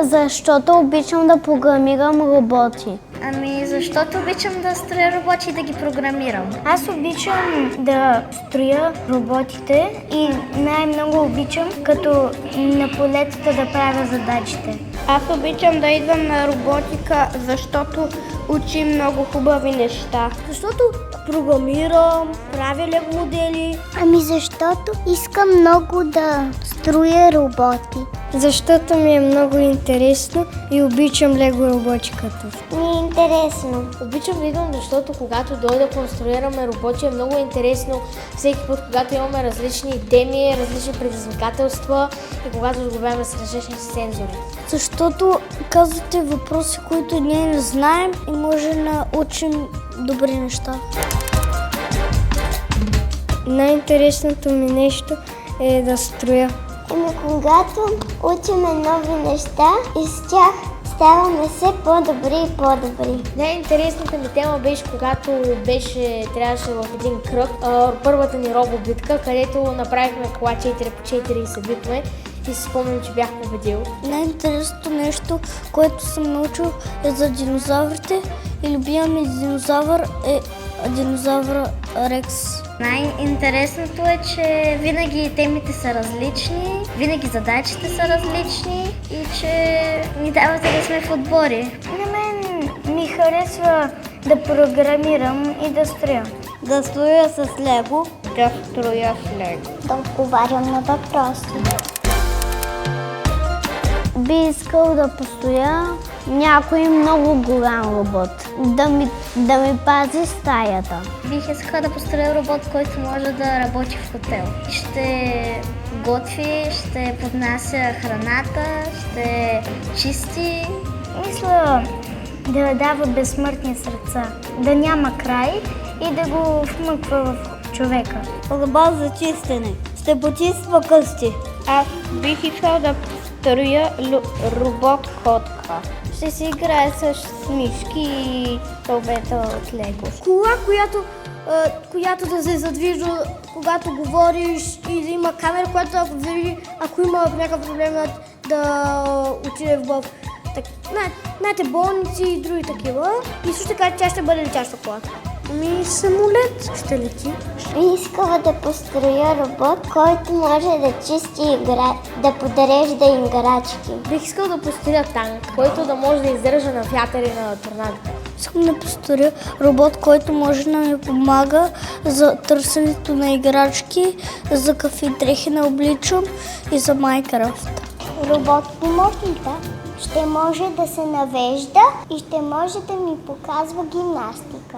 Защото обичам да програмирам роботи. Ами, защото обичам да строя роботи и да ги програмирам. Аз обичам да строя роботите и най-много обичам като на полетата да правя задачите. Аз обичам да идвам на роботика, защото учим много хубави неща. Защото програмирам, правя лего модели. Ами защото искам много да строя роботи. Защото ми е много интересно и обичам лего роботиката. Ми е интересно. Обичам да идвам, защото когато дойда да конструираме роботи е много интересно. Всеки път, когато имаме различни теми, различни предизвикателства и когато разговаряме с различни сензори. Защото казвате въпроси, които ние не знаем и може да научим добри неща. Най-интересното ми нещо е да строя. Когато учиме нови неща и с тях ставаме все по-добри и по-добри. Най-интересната ми тема беше, когато трябваше в един кръг, първата ни робобитка, където направихме кола 4x4 и се битме. И си спомням, че бях победил. Най-интересното нещо, което съм научил е за динозаврите и любимия ми динозавър е динозавра Рекс. Най-интересното е, че винаги темите са различни, винаги задачите са различни и че ни давате да сме в отбори. На мен ми харесва да програмирам и да строя. Да строя с лего. Да строя с лего. Да отговарям на въпроси. Би искал да построя някой много голям робот, да ми пази стаята. Бих искала да построя робот, който може да работи в хотел. Ще готви, ще поднася храната, ще чисти. Мисля да дава безсмъртни сърца, да няма край и да го вмъква в човека. Робот за чистене. Ще почиства къщи. Аз бих искал да строя робот-котка. Ще си играе с мишки и робета от лего. Кола, която да се задвижва, когато говориш, и да има камера, която ако види, ако има някакъв проблем, да отиде в знаете, болници и други такива. И също така тя ще бъде летяща колата. Самолет ще лети. Би искала да построя робот, който може да чисти да подрежда играчки. Бих искал да построя танк, който да може да издържа на вятър и на торнадо. Искам да построя робот, който може да ми помага за търсенето на играчки, за какви дрехи не обличам и за Майнкрафт. Робот-помощника ще може да се навежда и ще може да ми показва гимнастика.